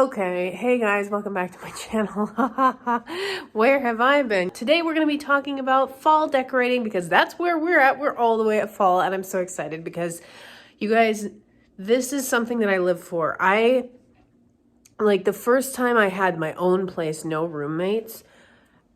Okay, hey guys, welcome back to my channel. Where have I been? Today we're going to be talking about fall decorating because that's where we're at. We're all the way at fall and I'm so excited because you guys, this is something that I live for. Like the first time I had my own place, no roommates,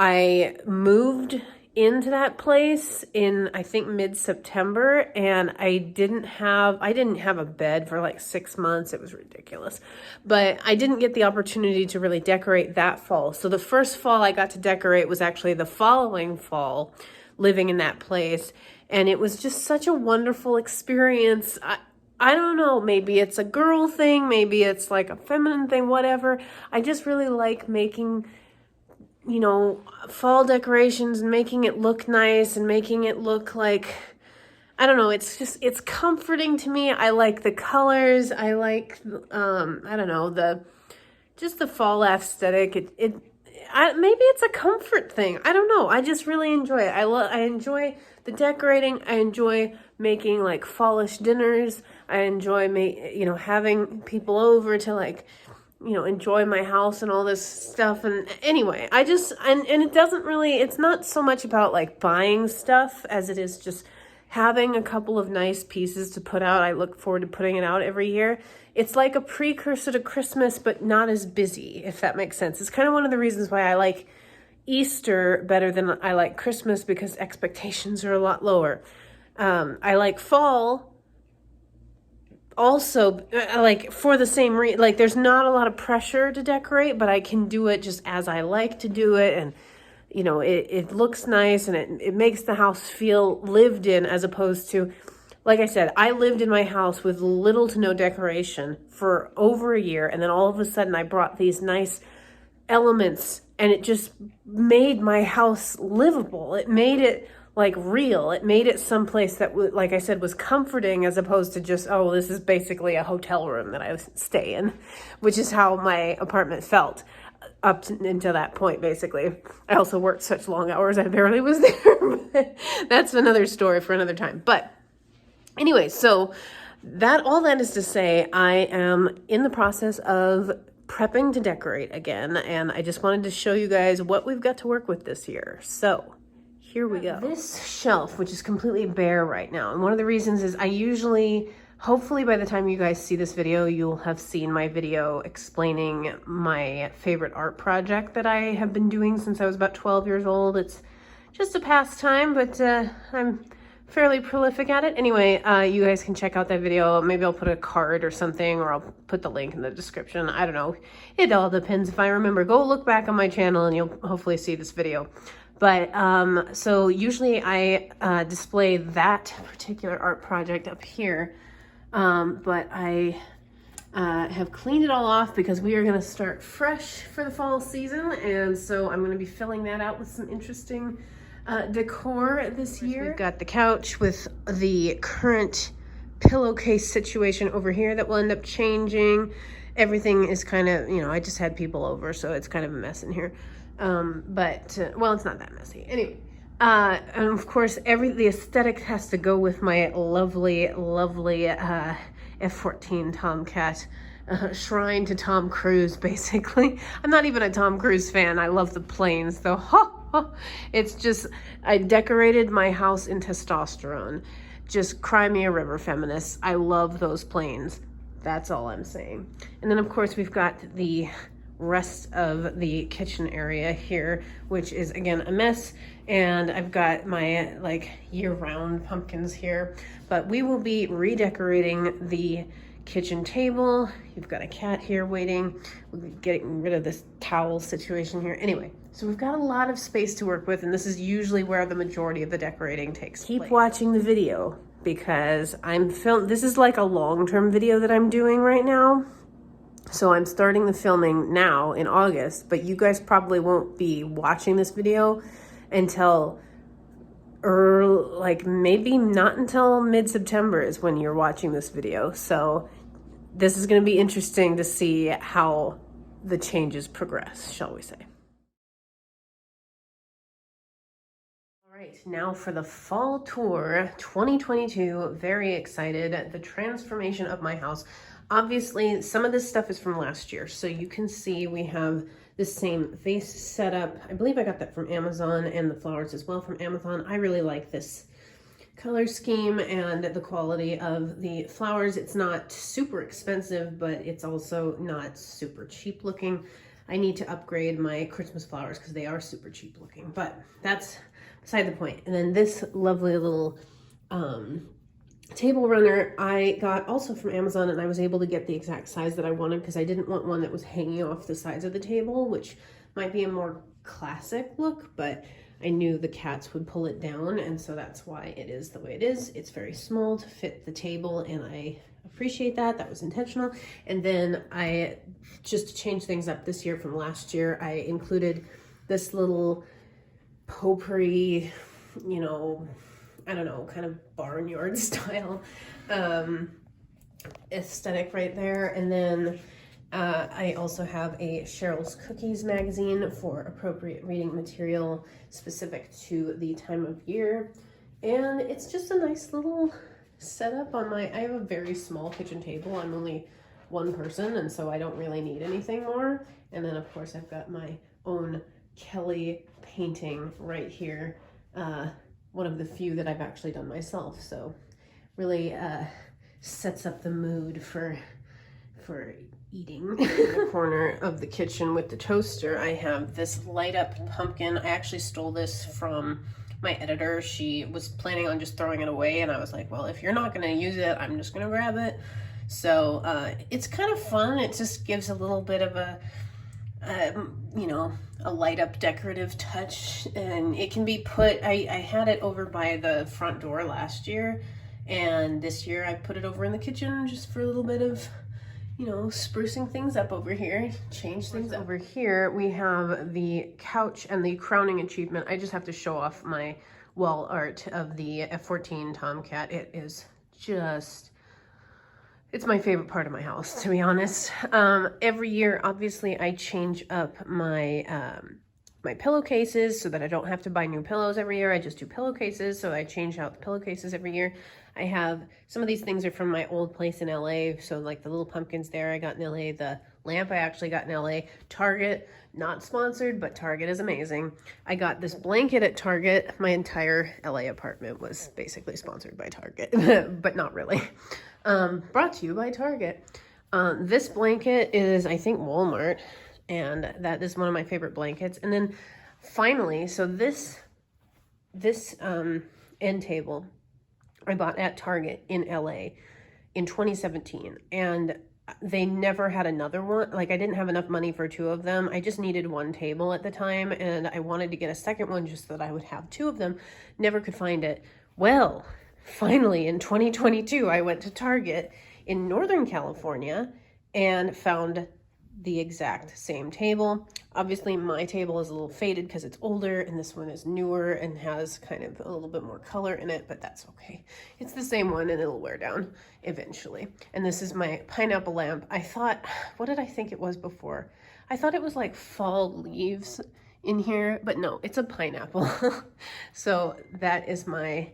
I moved into that place in I think mid-September, and I didn't have a bed for like 6 months. It was ridiculous. But I didn't get the opportunity to really decorate that fall. So the first fall I got to decorate was actually the following fall, living in that place, and it was just such a wonderful experience. I don't know, maybe it's a girl thing, maybe it's like a feminine thing, whatever. I just really like making, you know, fall decorations and making it look nice and making it look like, I don't know, it's comforting to me. I like the colors. I like, I don't know, just the fall aesthetic. Maybe it's a comfort thing. I don't know. I just really enjoy it. I enjoy the decorating. I enjoy making like fallish dinners. I enjoy having people over to like, enjoy my house and all this stuff. And anyway, and it doesn't really, it's not so much about like buying stuff as it is just having a couple of nice pieces to put out. I look forward to putting it out every year. It's like a precursor to Christmas, but not as busy, if that makes sense. It's kind of one of the reasons why I like Easter better than I like Christmas, because expectations are a lot lower. I like fall also, like for the same reason. Like there's not a lot of pressure to decorate, but I can do it just as I like to do it. And it looks nice, and it makes the house feel lived in, as opposed to, like I said, I lived in my house with little to no decoration for over a year, and then all of a sudden I brought these nice elements, and it just made my house livable. It made it like real. It made it someplace that, like I said, was comforting, as opposed to just, oh, this is basically a hotel room that I stay in, which is how my apartment felt until that point, basically. I also worked such long hours, I barely was there. But that's another story for another time. But anyway, so all that is to say, I am in the process of prepping to decorate again, and I just wanted to show you guys what we've got to work with this year. So here we go. This shelf, which is completely bare right now, and one of the reasons is hopefully by the time you guys see this video, you'll have seen my video explaining my favorite art project that I have been doing since I was about 12 years old. It's just a pastime, but I'm fairly prolific at it. Anyway, you guys can check out that video. Maybe I'll put a card or something, or I'll put the link in the description. I don't know. It all depends if I remember. Go look back on my channel and you'll hopefully see this video. But so usually I display that particular art project up here. But I have cleaned it all off because we are going to start fresh for the fall season. And so I'm going to be filling that out with some interesting decor this year. We've got the couch with the current pillowcase situation over here that will end up changing. Everything is kind of, I just had people over, so it's kind of a mess in here. Well, it's not that messy. Anyway. And of course, the aesthetic has to go with my lovely, lovely F-14 Tomcat, shrine to Tom Cruise, basically. I'm not even a Tom Cruise fan. I love the planes, though. It's just, I decorated my house in testosterone. Just cry me a river, feminists. I love those planes. That's all I'm saying. And then, of course, we've got the rest of the kitchen area here, which is again a mess, and I've got my like year-round pumpkins here, but we will be redecorating the kitchen table. You've got a cat here waiting. We'll be getting rid of this towel situation here. Anyway, so we've got a lot of space to work with, and this is usually where the majority of the decorating takes place. Keep watching the video because this is like a long-term video that I'm doing right now. So I'm starting the filming now in August, but you guys probably won't be watching this video until maybe not until mid-September is when you're watching this video. So this is going to be interesting to see how the changes progress, shall we say. All right, now for the fall tour 2022. Very excited. The transformation of my house. Obviously, some of this stuff is from last year. So you can see we have the same vase setup. I believe I got that from Amazon, and the flowers as well from Amazon. I really like this color scheme and the quality of the flowers. It's not super expensive, but it's also not super cheap looking. I need to upgrade my Christmas flowers because they are super cheap looking, but that's beside the point. And then this lovely little table runner I got also from Amazon, and I was able to get the exact size that I wanted because I didn't want one that was hanging off the sides of the table, which might be a more classic look, but I knew the cats would pull it down, and so that's why it is the way it is. It's very small to fit the table, and I appreciate that. That was intentional. And then I, just to change things up this year from last year, I included this little potpourri, you know, I don't know, kind of barnyard style aesthetic right there. And then I also have a Cheryl's Cookies magazine for appropriate reading material specific to the time of year. And it's just a nice little setup on I have a very small kitchen table. I'm only one person, and so I don't really need anything more. And then of course I've got my own Kelly painting right here. One of the few that I've actually done myself. So really sets up the mood for eating. In the corner of the kitchen with the toaster, I have this light up pumpkin. I actually stole this from my editor. She was planning on just throwing it away, and I was like, well, if you're not gonna use it, I'm just gonna grab it. So it's kind of fun. It just gives a little bit of a you know, a light up decorative touch, and it can be put, I had it over by the front door last year, and this year I put it over in the kitchen just for a little bit of, you know, sprucing things up over here, change things up. Over here we have the couch and the crowning achievement. I just have to show off my wall art of the F-14 Tomcat. It is just, it's my favorite part of my house, to be honest. Every year, obviously, I change up my my pillowcases so that I don't have to buy new pillows every year. I just do pillowcases, so I change out the pillowcases every year. I have, some of these things are from my old place in LA, so like the little pumpkins there I got in LA, the lamp I actually got in LA. Target, not sponsored, but Target is amazing. I got this blanket at Target. My entire LA apartment was basically sponsored by Target, but not really. Brought to you by Target. This blanket is, I think, Walmart, and that is one of my favorite blankets. And then finally, so this end table I bought at Target in LA in 2017, and they never had another one. Like, I didn't have enough money for two of them. I just needed one table at the time, and I wanted to get a second one just so that I would have two of them. Never could find it. Well, finally in 2022, I went to Target in Northern California and found the exact same table. Obviously my table is a little faded because it's older, and this one is newer and has kind of a little bit more color in it, but that's okay. It's the same one, and it'll wear down eventually. And this is my pineapple lamp. I thought, what did I think it was before? I thought it was like fall leaves in here, but no, it's a pineapple. So that is my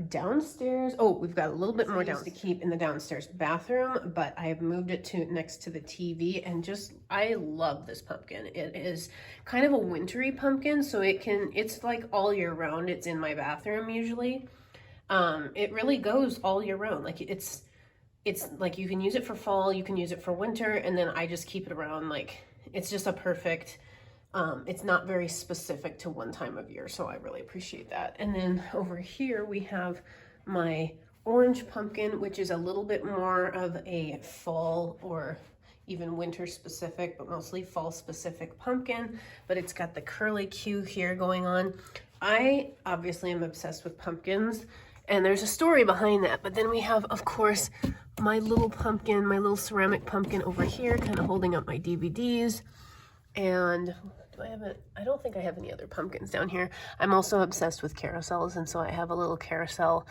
downstairs. Oh, we've got a little bit more down to keep in the downstairs bathroom, but I have moved it to next to the TV, and just, I love this pumpkin. It is kind of a wintry pumpkin, so it's like all year round. It's in my bathroom usually. It really goes all year round. Like it's like you can use it for fall, you can use it for winter, and then I just keep it around. Like, it's just a perfect, it's not very specific to one time of year, so I really appreciate that. And then over here we have my orange pumpkin, which is a little bit more of a fall or even winter specific, but mostly fall specific pumpkin, but it's got the curly Q here going on. I obviously am obsessed with pumpkins, and there's a story behind that. But then we have, of course, my little pumpkin, my little ceramic pumpkin over here, kind of holding up my DVDs. And I don't think I have any other pumpkins down here. I'm also obsessed with carousels, and so I have a little carousel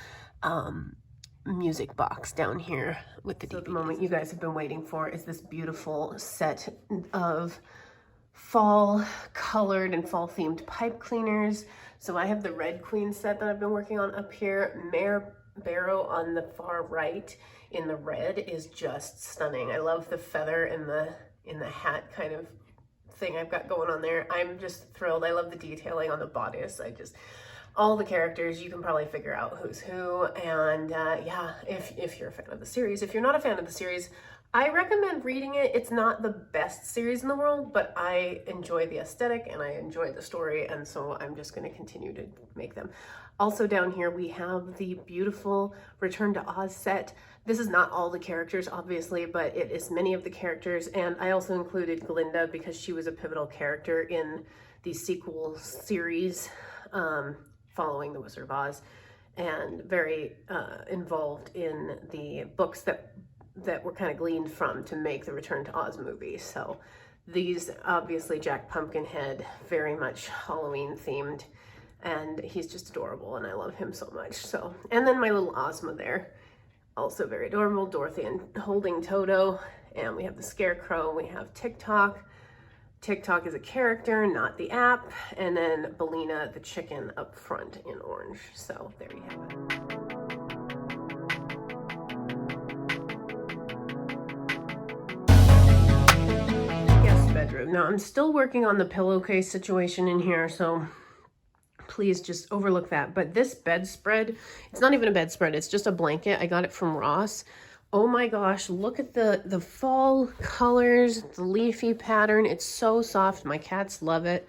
music box down here with the DVDs. So the moment you guys have been waiting for is this beautiful set of fall colored and fall themed pipe cleaners. So I have the Red Queen set that I've been working on up here, Mare Barrow on the far right. in the red is just stunning. I love the feather in the hat kind of thing I've got going on there. I'm just thrilled. I love the detailing on the bodice. All the characters, you can probably figure out who's who. And yeah, if you're a fan of the series. If you're not a fan of the series, I recommend reading it. It's not the best series in the world, but I enjoy the aesthetic and I enjoy the story, and so I'm just going to continue to make them. Also down here we have the beautiful Return to Oz set. This is not all the characters, obviously, but it is many of the characters, and I also included Glinda because she was a pivotal character in the sequel series following The Wizard of Oz, and very involved in the books that were kind of gleaned from to make the Return to Oz movie. So these, obviously Jack Pumpkinhead, very much Halloween themed, and he's just adorable and I love him so much. So, and then my little Ozma there, also very adorable, Dorothy and holding Toto, and we have the Scarecrow, we have Tik Tok. Tik Tok is a character, not the app, and then Bellina the chicken up front in orange. So there you have it. Bedroom. Now I'm still working on the pillowcase situation in here, so please just overlook that. But this bedspread, it's not even a bedspread, it's just a blanket. I got it from Ross. Oh my gosh, look at the fall colors, the leafy pattern. It's so soft. My cats love it.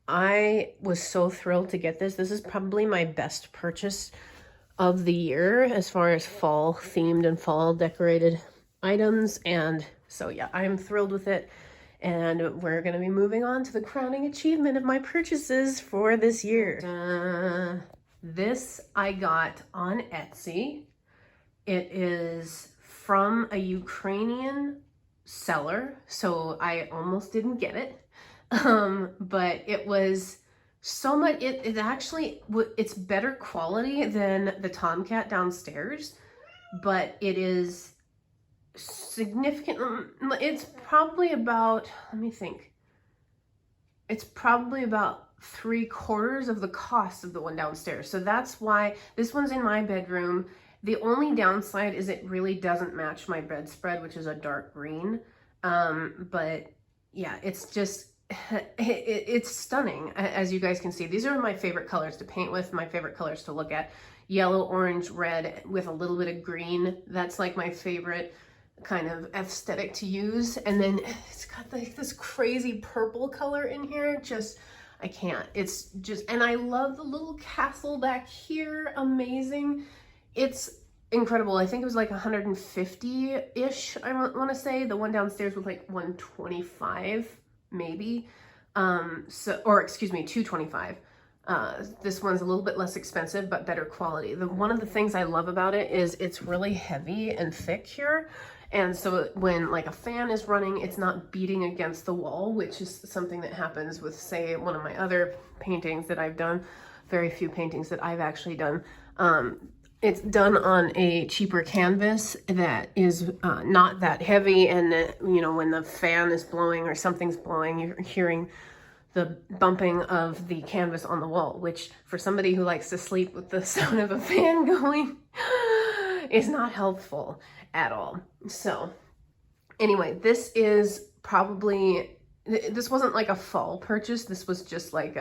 I was so thrilled to get this. This is probably my best purchase of the year as far as fall themed and fall decorated items. And so yeah, I'm thrilled with it. And we're going to be moving on to the crowning achievement of my purchases for this year. This I got on Etsy. It is from a Ukrainian seller, so I almost didn't get it. But it was so much, it actually, it's better quality than the Tomcat downstairs, but it is significant. It's probably about, let me think, it's probably about 3/4 of the cost of the one downstairs. So that's why this one's in my bedroom. The only downside is it really doesn't match my bedspread, which is a dark green. But yeah, it's just, it's stunning. As you guys can see, these are my favorite colors to paint with, my favorite colors to look at. Yellow, orange, red with a little bit of green. That's like my favorite kind of aesthetic to use. And then it's got like this crazy purple color in here. Just, I can't. It's just, and I love the little castle back here. Amazing. It's incredible. I think it was like 150-ish, I want to say. The one downstairs was like 125 maybe. Or excuse me, 225. This one's a little bit less expensive, but better quality. One of the things I love about it is it's really heavy and thick here. And so when like a fan is running, it's not beating against the wall, which is something that happens with, say, one of my other paintings that I've done. Very few paintings that I've actually done. It's done on a cheaper canvas that is not that heavy, and you know, when the fan is blowing or something's blowing, you're hearing the bumping of the canvas on the wall, which for somebody who likes to sleep with the sound of a fan going is not helpful at all. So anyway, this is probably, this wasn't like a fall purchase. This was just like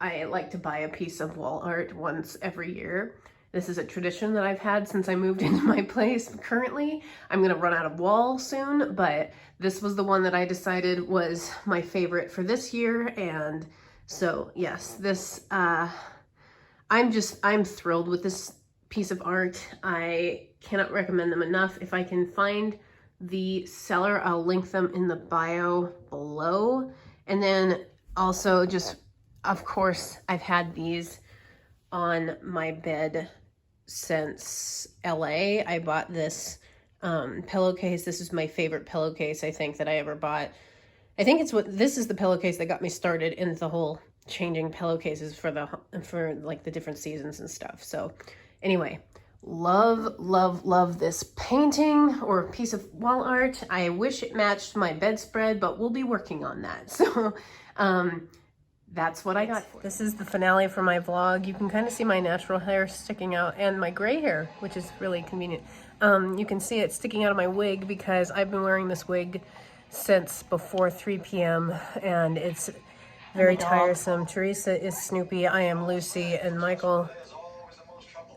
I like to buy a piece of wall art once every year. This is a tradition that I've had since I moved into my place. Currently, I'm gonna run out of wall soon, but this was the one that I decided was my favorite for this year. And so yes, this, I'm thrilled with this piece of art. I cannot recommend them enough. If I can find the seller, I'll link them in the bio below. And then also just, of course, I've had these on my bed since LA. I bought this pillowcase. This is my favorite pillowcase I think that I ever bought. I think this is the pillowcase that got me started in the whole changing pillowcases for like the different seasons and stuff. So anyway, love this painting or piece of wall art. I wish it matched my bedspread, but we'll be working on that. So that's what I got for it. This is the finale for my vlog. You can kind of see my natural hair sticking out and my gray hair, which is really convenient. You can see it sticking out of my wig because I've been wearing this wig since before 3 p.m. and it's very tiresome. Teresa is Snoopy, I am Lucy, and Michael,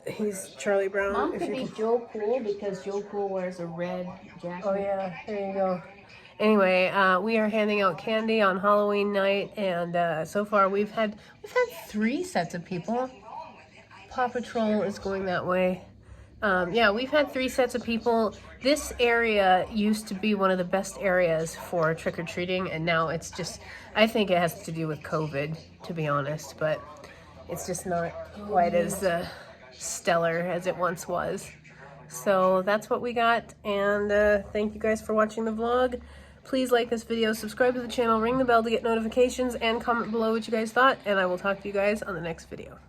he's Charlie Brown. Mom could be Joe Cool because Joe Cool wears a red jacket. Oh yeah, there you go. Anyway, we are handing out candy on Halloween night, and so far we've had 3 sets of people. Paw Patrol is going that way. Yeah, we've had 3 sets of people. This area used to be one of the best areas for trick-or-treating, and now it's just, I think it has to do with COVID, to be honest, but it's just not quite as stellar as it once was. So that's what we got, and thank you guys for watching the vlog. Please like this video, subscribe to the channel, ring the bell to get notifications, and comment below what you guys thought, and I will talk to you guys on the next video.